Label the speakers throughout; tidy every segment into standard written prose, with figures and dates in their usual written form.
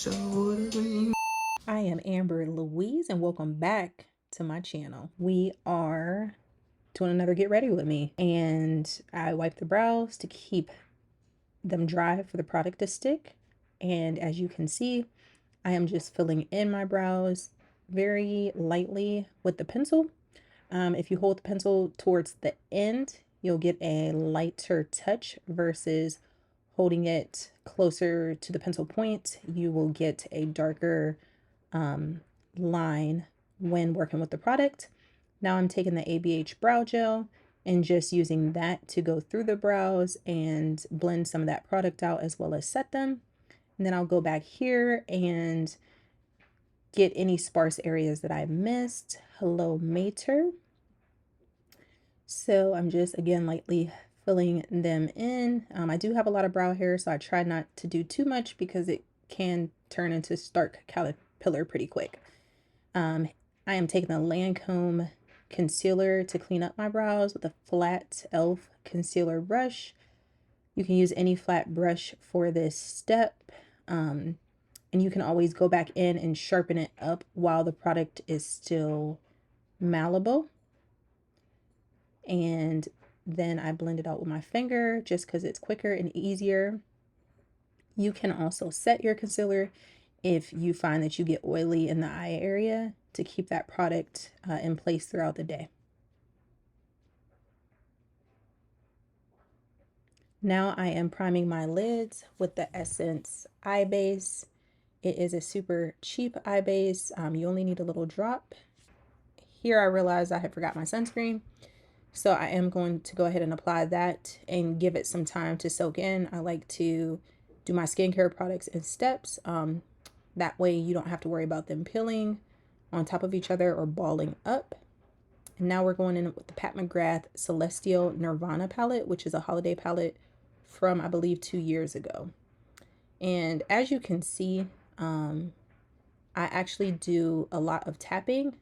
Speaker 1: I am Amber Louise and welcome back to my channel. We are doing another get ready with me, and I wipe the brows to keep them dry for the product to stick. And as you can see, I am just filling in my brows very lightly with the pencil. If you hold the pencil towards the end, you'll get a lighter touch versus holding it closer to the pencil point. You will get a darker line when working with the product. Now I'm taking the ABH brow gel and just using that to go through the brows and blend some of that product out as well as set them. And then I'll go back here and get any sparse areas that I missed. Hello, Mater. So I'm just, again, lightly filling them in. I do have a lot of brow hair, so I try not to do too much because it can turn into stark caterpillar pretty quick. I am taking the Lancome concealer to clean up my brows with a flat e.l.f. concealer brush. You can use any flat brush for this step. And you can always go back in and sharpen it up while the product is still malleable. And then I blend it out with my finger just because it's quicker and easier. You can also set your concealer if you find that you get oily in the eye area to keep that product in place throughout the day. Now I am priming my lids with the Essence Eye Base. It is a super cheap eye base. You only need a little drop. Here I realized I had forgot my sunscreen. So I am going to go ahead and apply that and give it some time to soak in. I like to do my skincare products in steps. That way you don't have to worry about them peeling on top of each other or balling up. And now we're going in with the Pat McGrath Celestial Nirvana palette, which is a holiday palette from, I believe, 2 years ago. And as you can see, I actually do a lot of tapping.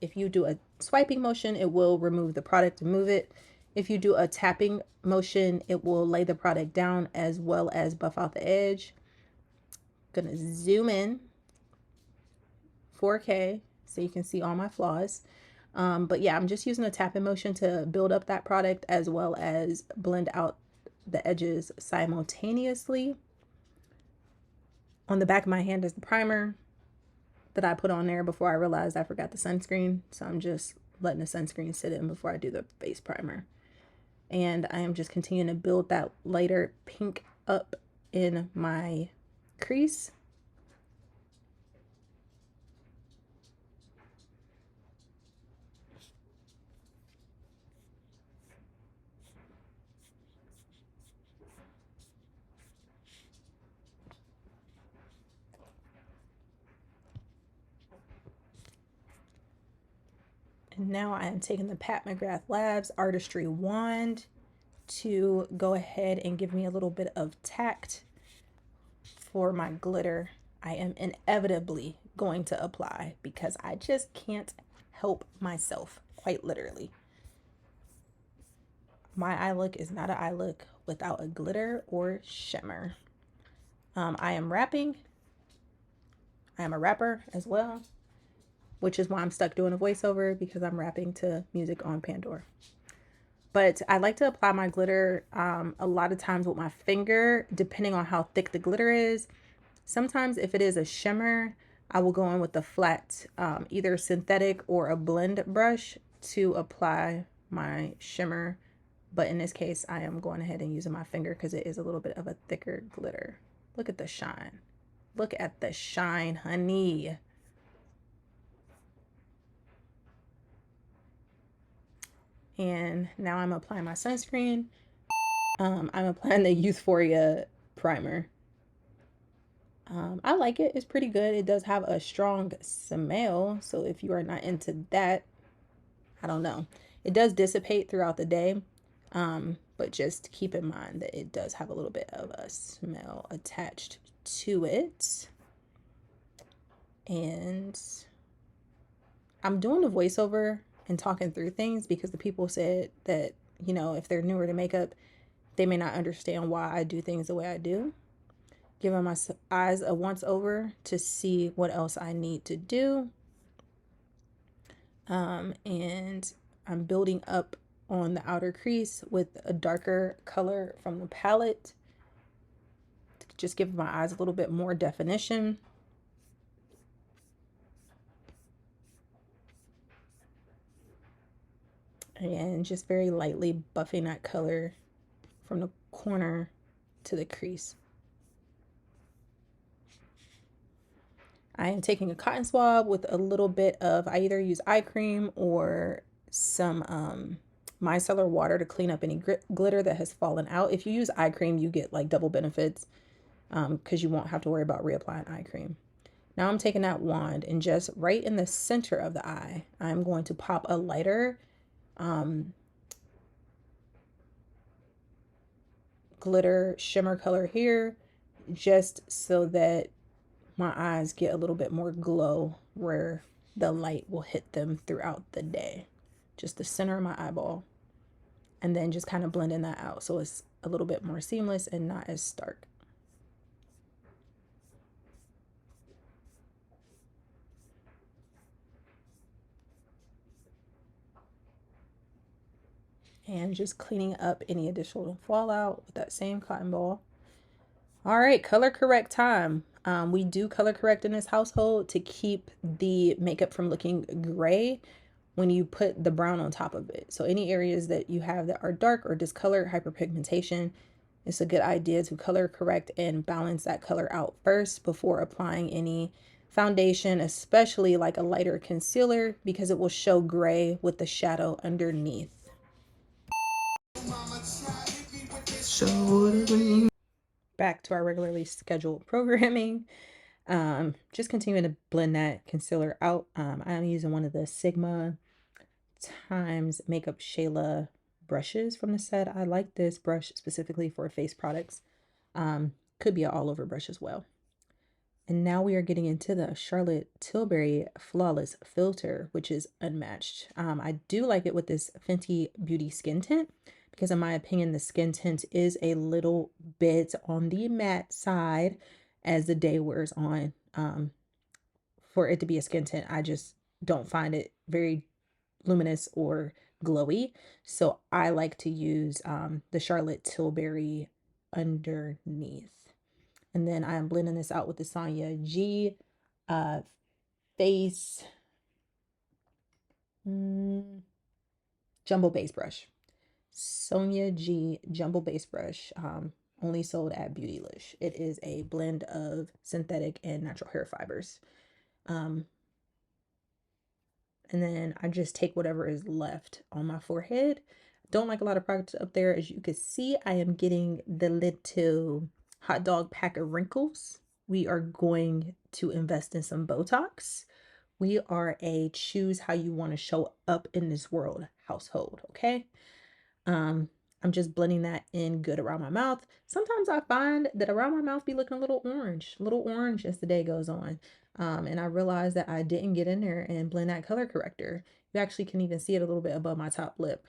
Speaker 1: If you do a swiping motion, it will remove the product and move it. If you do a tapping motion, it will lay the product down as well as buff out the edge. Gonna zoom in 4K so you can see all my flaws. But yeah, I'm just using a tapping motion to build up that product as well as blend out the edges simultaneously. On the back of my hand is the primer that I put on there before I realized I forgot the sunscreen. So I'm just letting the sunscreen sit in before I do the face primer. And I am just continuing to build that lighter pink up in my crease. And now I am taking the Pat McGrath Labs Artistry Wand to go ahead and give me a little bit of tact for my glitter. I am inevitably going to apply because I just can't help myself, quite literally. My eye look is not an eye look without a glitter or shimmer. I am rapping. I am a rapper as well, which is why I'm stuck doing a voiceover, because I'm rapping to music on Pandora. But I like to apply my glitter a lot of times with my finger, depending on how thick the glitter is. Sometimes if it is a shimmer, I will go in with a flat, either synthetic or a blend brush to apply my shimmer. But in this case, I am going ahead and using my finger because it is a little bit of a thicker glitter. Look at the shine. Look at the shine, honey. And now I'm applying my sunscreen. I'm applying the Youthforia primer. I like it. It's pretty good. It does have a strong smell. So if you are not into that, I don't know. It does dissipate throughout the day. But just keep in mind that it does have a little bit of a smell attached to it. And I'm doing the voiceover and talking through things because the people said that, you know, if they're newer to makeup, they may not understand why I do things the way I do. Giving my eyes a once over to see what else I need to do. And I'm building up on the outer crease with a darker color from the palette to just give my eyes a little bit more definition. And just very lightly buffing that color from the corner to the crease. I am taking a cotton swab with a little bit of, I either use eye cream or some micellar water to clean up any glitter that has fallen out. If you use eye cream, you get like double benefits because you won't have to worry about reapplying eye cream. Now I'm taking that wand and just right in the center of the eye, I'm going to pop a lighter glitter shimmer color here, just so that my eyes get a little bit more glow where the light will hit them throughout the day. Just the center of my eyeball. And then just kind of blending that out so it's a little bit more seamless and not as stark. And just cleaning up any additional fallout with that same cotton ball. All right, color correct time. We do color correct in this household to keep the makeup from looking gray when you put the brown on top of it. So any areas that you have that are dark or discolored, hyperpigmentation, it's a good idea to color correct and balance that color out first before applying any foundation, especially like a lighter concealer, because it will show gray with the shadow underneath. Back to our regularly scheduled programming. Just continuing to blend that concealer out. I'm using one of the Sigma times Makeup Shayla brushes from the set. I like this brush specifically for face products. Could be an all over brush as well. And now we are getting into the Charlotte Tilbury Flawless Filter, which is unmatched. I do like it with this Fenty Beauty Skin Tint because in my opinion, the skin tint is a little bit on the matte side as the day wears on. For it to be a skin tint, I just don't find it very luminous or glowy. So I like to use the Charlotte Tilbury underneath. And then I am blending this out with the Sonia G face jumbo base brush. Sonia G jumbo base brush, only sold at Beautylish. It is a blend of synthetic and natural hair fibers. And then I just take whatever is left on my forehead. Don't like a lot of product up there. As you can see, I am getting the little hot dog pack of wrinkles. We are going to invest in some Botox. We are a choose how you want to show up in this world household, okay? I'm just blending that in good around my mouth. Sometimes I find that around my mouth be looking a little orange as the day goes on. And I realized that I didn't get in there and blend that color corrector. You actually can even see it a little bit above my top lip.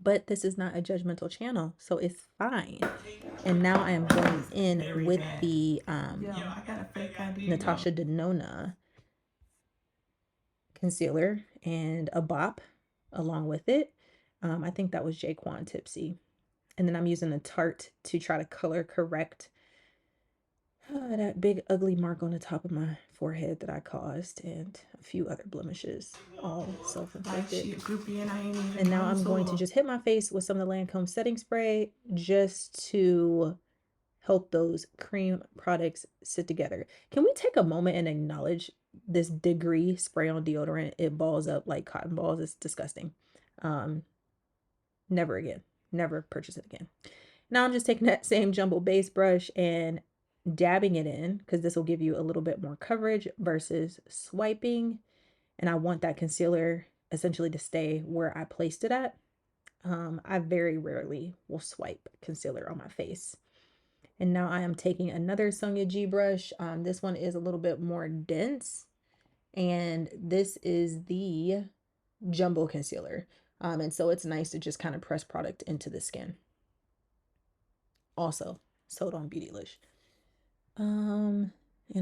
Speaker 1: But this is not a judgmental channel, so it's fine. And now I am going in with the Natasha Denona concealer and a bop along with it. I think that was Jaquan Tipsy. And then I'm using a Tarte to try to color correct that big ugly mark on the top of my forehead that I caused and a few other blemishes, all self-inflicted. And now I'm going to just hit my face with some of the Lancome setting spray just to help those cream products sit together. Can we take a moment and acknowledge this Degree spray on deodorant? It balls up like cotton balls. It's disgusting. Never again. Never purchase it again. Now I'm just taking that same jumbo base brush and dabbing it in because this will give you a little bit more coverage versus swiping. And I want that concealer essentially to stay where I placed it at. I very rarely will swipe concealer on my face. And now I am taking another Sonia G brush. This one is a little bit more dense. And this is the jumbo concealer. And so it's nice to just kind of press product into the skin. Also sold on Beautylish. And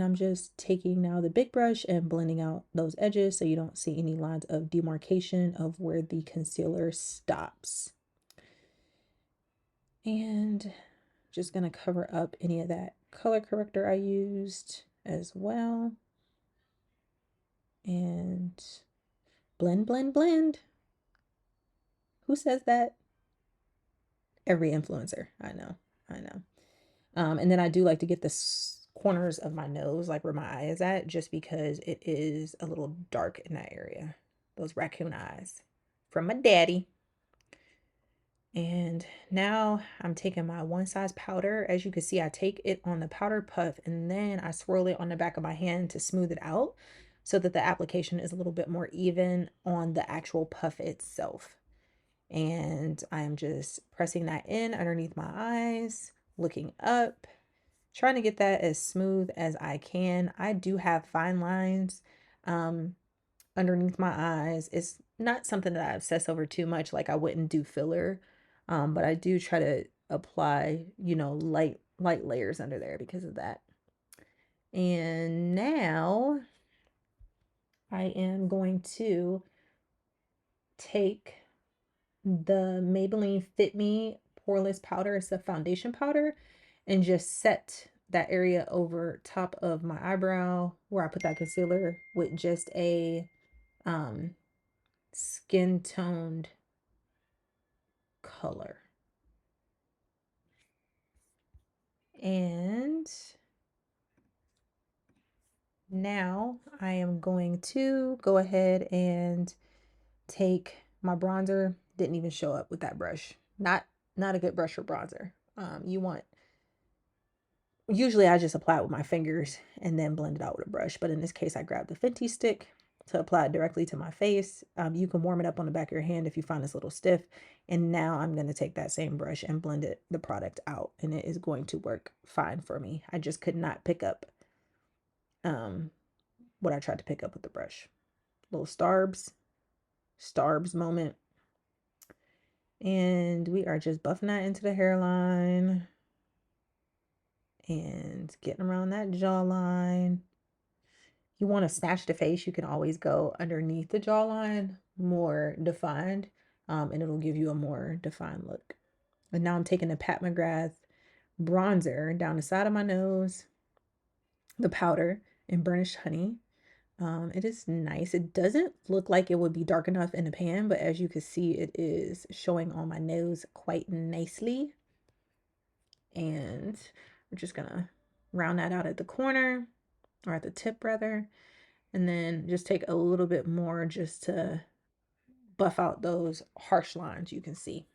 Speaker 1: I'm just taking now the big brush and blending out those edges so you don't see any lines of demarcation of where the concealer stops. And just gonna cover up any of that color corrector I used as well. And blend, blend, blend. Who says that? Every influencer. I know. And then I do like to get the corners of my nose, like where my eye is at, just because it is a little dark in that area. Those raccoon eyes from my daddy. And now I'm taking my one size powder. As you can see, I take it on the powder puff and then I swirl it on the back of my hand to smooth it out so that the application is a little bit more even on the actual puff itself. And I'm just pressing that in underneath my eyes, looking up, trying to get that as smooth as I can. I do have fine lines underneath my eyes. It's not something that I obsess over too much. Like I wouldn't do filler, but I do try to apply, light layers under there because of that. And now I am going to take the Maybelline Fit Me Poreless Powder. It's a foundation powder, and just set that area over top of my eyebrow where I put that concealer with just a skin toned color. And now I am going to go ahead and take my bronzer. Didn't even show up with that brush. Not a good brush for bronzer. Usually I just apply it with my fingers and then blend it out with a brush. But in this case, I grabbed the Fenty stick to apply it directly to my face. You can warm it up on the back of your hand if you find this a little stiff. And now I'm going to take that same brush and blend the product out. And it is going to work fine for me. I just could not pick up what I tried to pick up with the brush. Little starbs moment. And we are just buffing that into the hairline and getting around that jawline. You want to snatch the face, you can always go underneath the jawline, more defined, and it'll give you a more defined look. And now I'm taking the Pat McGrath bronzer down the side of my nose, the powder, and burnished honey. It is nice. It doesn't look like it would be dark enough in the pan, but as you can see, it is showing on my nose quite nicely. And we're just gonna round that out at the corner, or at the tip rather, and then just take a little bit more just to buff out those harsh lines you can see.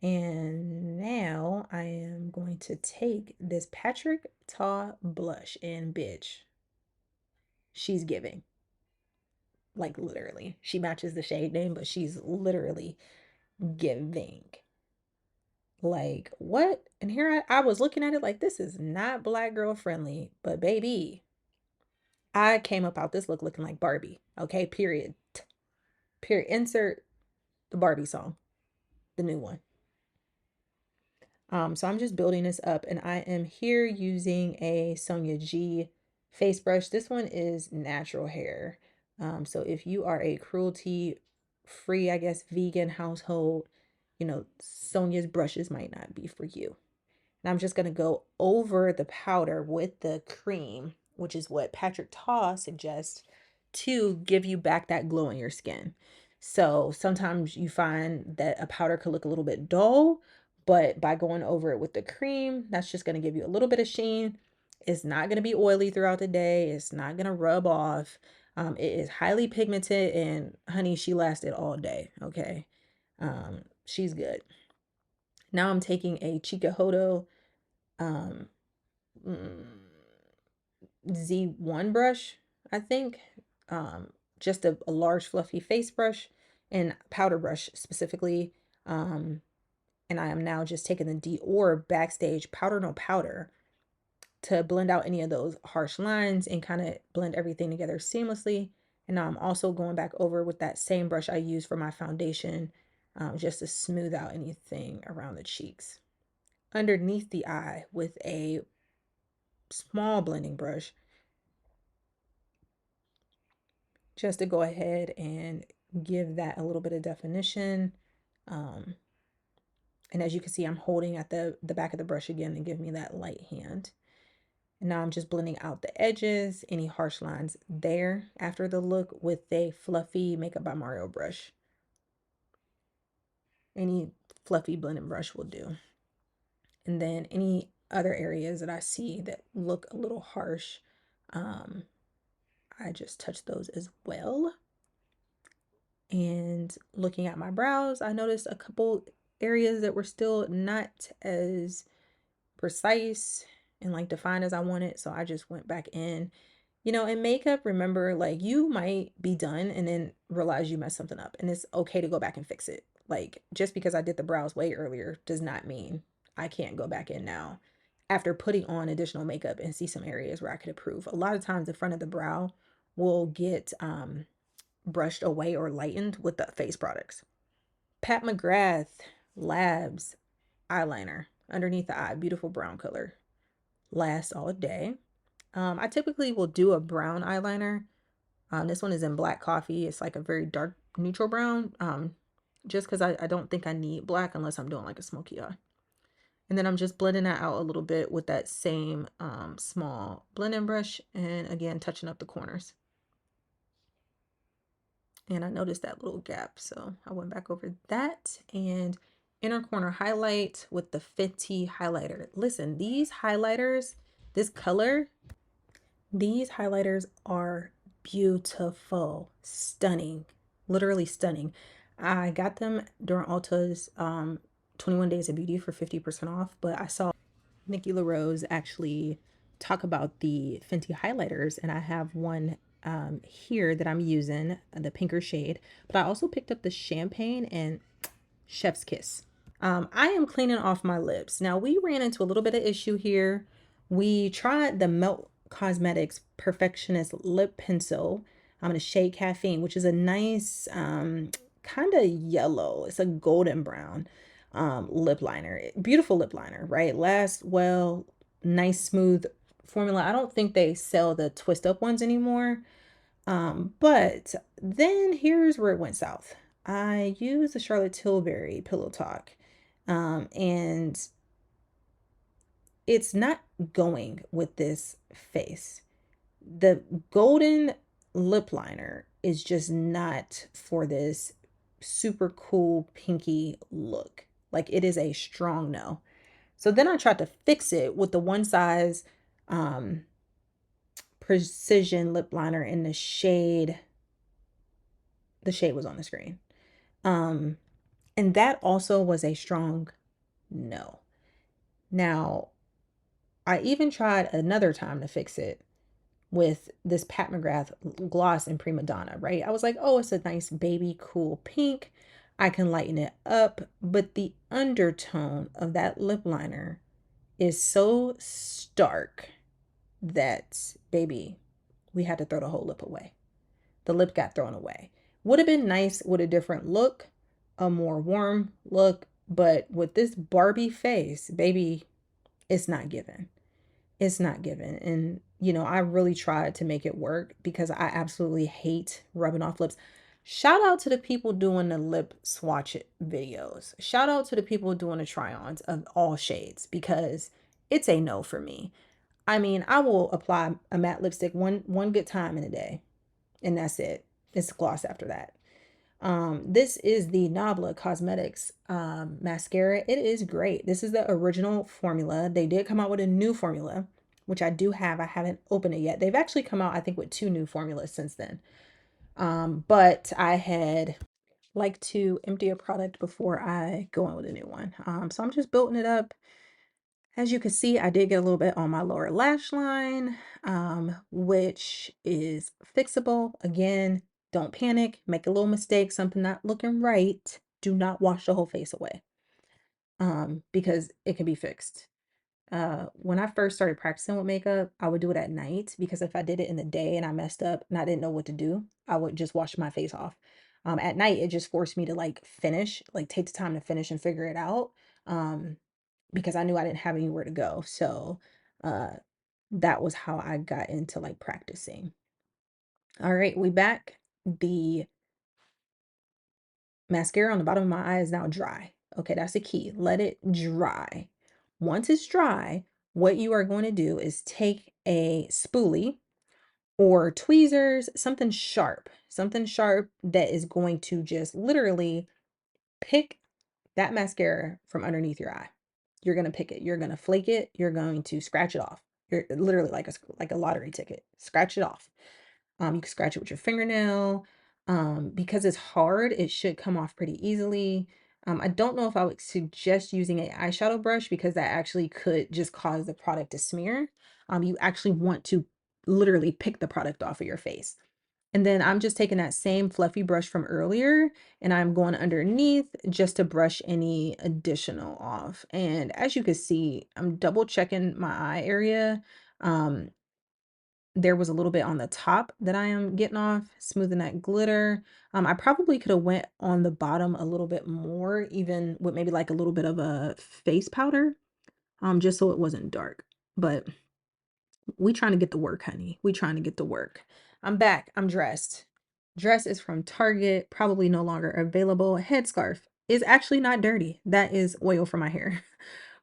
Speaker 1: And now I am going to take this Patrick Ta blush, and bitch, she's giving. Like literally. She matches the shade name, but she's literally giving. Like, what? And here I was looking at it like, this is not black girl friendly, but baby, I came up out this look looking like Barbie. Okay, period. Period. Insert the Barbie song, the new one. So I'm just building this up, and I am here using a Sonia G face brush. This one is natural hair. So if you are a cruelty free, I guess, vegan household, Sonia's brushes might not be for you. And I'm just going to go over the powder with the cream, which is what Patrick Ta suggests to give you back that glow in your skin. So sometimes you find that a powder could look a little bit dull, but by going over it with the cream, that's just going to give you a little bit of sheen. It's not going to be oily throughout the day. It's not going to rub off. It is highly pigmented, and honey, she lasted all day. Okay. She's good. Now I'm taking a Chikuhodo um, Z1 brush, I think. Just a large fluffy face brush and powder brush specifically. And I am now just taking the Dior Backstage Powder No Powder to blend out any of those harsh lines and kind of blend everything together seamlessly. And now I'm also going back over with that same brush I used for my foundation, just to smooth out anything around the cheeks. underneath the eye with a small blending brush just to go ahead and give that a little bit of definition. Um, and as you can see, I'm holding at the back of the brush again to give me that light hand. And now I'm just blending out the edges, any harsh lines there after the look with a fluffy Makeup by Mario brush. Any fluffy blending brush will do. And then any other areas that I see that look a little harsh, I just touch those as well. And looking at my brows, I noticed a couple areas that were still not as precise and like defined as I wanted. So I just went back in. You know, in makeup, remember, like you might be done and then realize you messed something up, and it's okay to go back and fix it. Like just because I did the brows way earlier does not mean I can't go back in now after putting on additional makeup and see some areas where I could improve. A lot of times the front of the brow will get brushed away or lightened with the face products. Pat McGrath Labs eyeliner underneath the eye, beautiful brown color, lasts all day. I typically will do a brown eyeliner. This one is in black coffee. It's like a very dark neutral brown. Just because I don't think I need black unless I'm doing like a smoky eye. And then I'm just blending that out a little bit with that same small blending brush, and again touching up the corners. And I noticed that little gap, so I went back over that. And inner corner highlight with the FENTY highlighter. Listen, these highlighters, this color, these highlighters are beautiful, stunning, literally stunning. I got them during Ulta's 21 Days of Beauty for 50% off, but I saw Nikki LaRose actually talk about the FENTY highlighters, and I have one here that I'm using, the pinker shade, but I also picked up the Champagne and Chef's Kiss. I am cleaning off my lips. Now, we ran into a little bit of issue here. We tried the Melt Cosmetics Perfectionist Lip Pencil. I'm in a shade Caffeine, which is a nice kind of yellow. It's a golden brown lip liner. Beautiful lip liner, right? Lasts well, nice smooth formula. I don't think they sell the twist up ones anymore. But then here's where it went south. I used the Charlotte Tilbury Pillow Talk, and it's not going with this face. The golden lip liner is just not for this super cool pinky look. Like it is a strong no. So then I tried to fix it with the one size precision lip liner in the shade was on the screen. And that also was a strong no. Now, I even tried another time to fix it with this Pat McGrath gloss in Prima Donna, right? I was like, oh, it's a nice baby cool pink. I can lighten it up, but the undertone of that lip liner is so stark that, baby, we had to throw the whole lip away. The lip got thrown away. Would have been nice with a different look, a more warm look, but with this Barbie face, baby, it's not given. It's not given. And, you know, I really tried to make it work because I absolutely hate rubbing off lips. Shout out to the people doing the lip swatch videos. Shout out to the people doing the try-ons of all shades because it's a no for me. I mean, I will apply a matte lipstick one good time in a day, and that's it. It's gloss after that. This is the Nabla Cosmetics mascara. It is great. This is the original formula. They did come out with a new formula, which I do have. I haven't opened it yet. They've actually come out, I think, with 2 new formulas since then. But I had like to empty a product before I go in with a new one. So I'm just building it up. As you can see, I did get a little bit on my lower lash line, which is fixable. Again, don't panic, make a little mistake, something not looking right. Do not wash the whole face away, because it can be fixed. When I first started practicing with makeup, I would do it at night because if I did it in the day and I messed up and I didn't know what to do, I would just wash my face off. At night, it just forced me to like finish, like take the time to finish and figure it out. because I knew I didn't have anywhere to go. So that was how I got into like practicing. All right, we back. The mascara on the bottom of my eye is now dry. Okay, that's the key. Let it dry. Once it's dry, what you are going to do is take a spoolie or tweezers, something sharp that is going to just literally pick that mascara from underneath your eye. You're going to pick it. You're going to flake it. You're going to scratch it off. You're literally like a lottery ticket. Scratch it off. You can scratch it with your fingernail. Because it's hard, it should come off pretty easily. I don't know if I would suggest using an eyeshadow brush because that actually could just cause the product to smear. You actually want to literally pick the product off of your face. And then I'm just taking that same fluffy brush from earlier and I'm going underneath just to brush any additional off. And as you can see, I'm double checking my eye area. There was a little bit on the top that I am getting off, smoothing that glitter. I probably could have went on the bottom a little bit more, even with maybe like a little bit of a face powder, just so it wasn't dark. But we trying to get to work, honey. We trying to get to work. I'm back. I'm dressed. Dress is from Target, probably no longer available. Headscarf is actually not dirty. That is oil for my hair.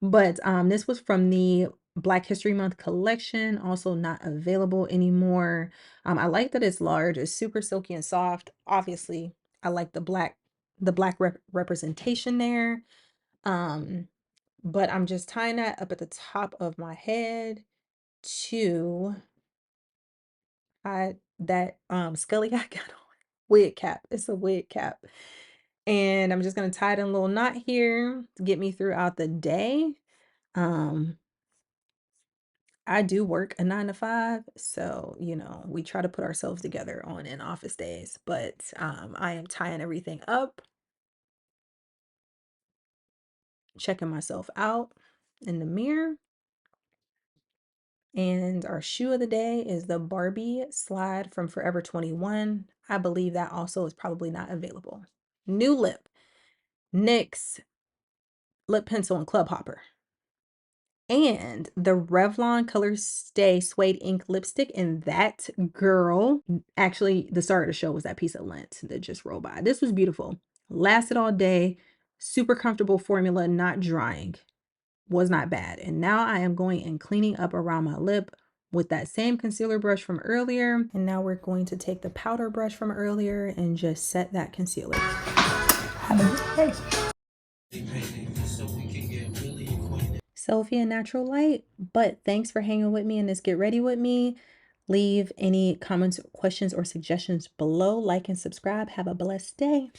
Speaker 1: But this was from the Black History Month collection, also not available anymore. I like that it's large, it's super silky and soft. Obviously, I like the black representation there. Um, but I'm just tying that up at the top of my head to that Scully I got on. Wig cap. It's a wig cap. And I'm just gonna tie it in a little knot here to get me throughout the day. Um, I do work a 9 to 5, so we try to put ourselves together on in office days, but I am tying everything up, checking myself out in the mirror. And our shoe of the day is the Barbie slide from Forever 21. I believe that also is probably not available. New lip, NYX lip pencil and club hopper. And the Revlon Color Stay Suede Ink lipstick. And that girl, actually, the star of the show was that piece of lint that just rolled by. This was beautiful. Lasted all day. Super comfortable formula, not drying. Was not bad. And now I am going and cleaning up around my lip with that same concealer brush from earlier. And now we're going to take the powder brush from earlier and just set that concealer. Have a good day. Selfie and natural light. But thanks for hanging with me in this Get Ready With Me. Leave any comments, questions, or suggestions below. Like and subscribe. Have a blessed day.